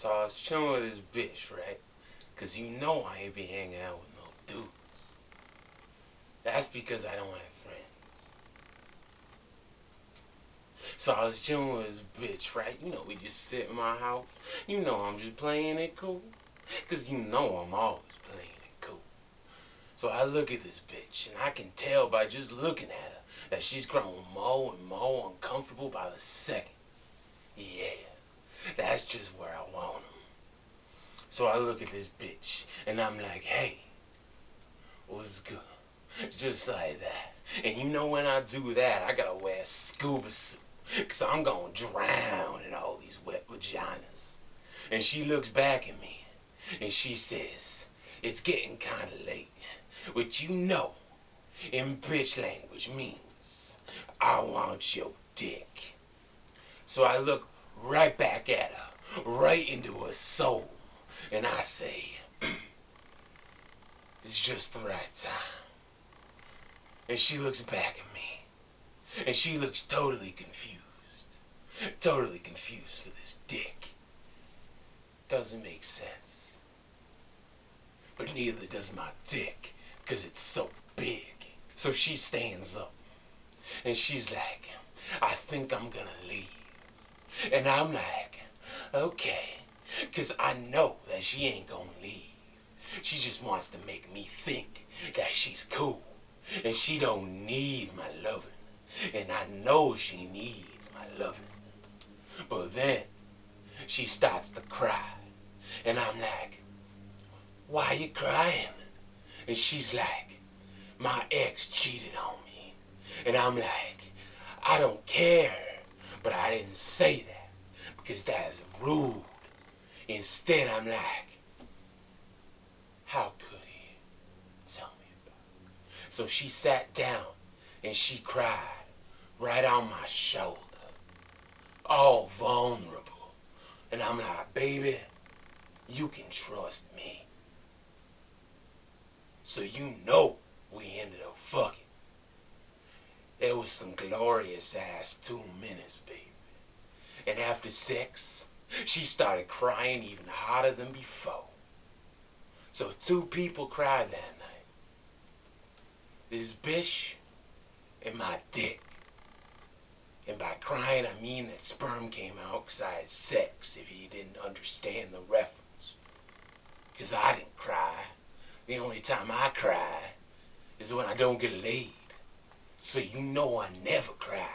So I was chilling with this bitch, right? Cause you know I ain't be hanging out with no dudes. That's because I don't have friends. So I was chilling with this bitch, right? You know, we just sit in my house. You know I'm just playing it cool. Cause you know I'm always playing it cool. So I look at this bitch, and I can tell by just looking at her that she's growing more and more uncomfortable by the second. Yeah, that's just where I want her. So I look at this bitch, and I'm like, hey, what's good? Just like that. And you know when I do that, I gotta wear a scuba suit, cause I'm gonna drown in all these wet vaginas. And she looks back at me, and she says, it's getting kinda late, which you know, in bitch language means, I want your dick. So I look right back at her, right into her soul, and I say, it's just the right time. And she looks back at me, and she looks totally confused. Totally confused for this dick. Doesn't make sense. But neither does my dick, because it's so big. So she stands up, and she's like, I think I'm gonna leave. And I'm like, okay, because I know that she ain't gonna leave. She just wants to make me think that she's cool, and she don't need my loving, and I know she needs my loving. But then she starts to cry, and I'm like, why you crying? And she's like, my ex cheated on me. And I'm like, I don't care, but I didn't say that, because that's rude. Instead, I'm like, how could he? Tell me about it. So she sat down, and she cried right on my shoulder, all vulnerable. And I'm like, baby, you can trust me. So you know we ended up fucking. It was some glorious ass 2 minutes, baby. And after sex, she started crying even harder than before. So 2 people cried that night. This bitch and my dick. And by crying, I mean that sperm came out because I had sex, if you didn't understand the reference. Because I didn't cry. The only time I cry is when I don't get laid. So you know I never cry.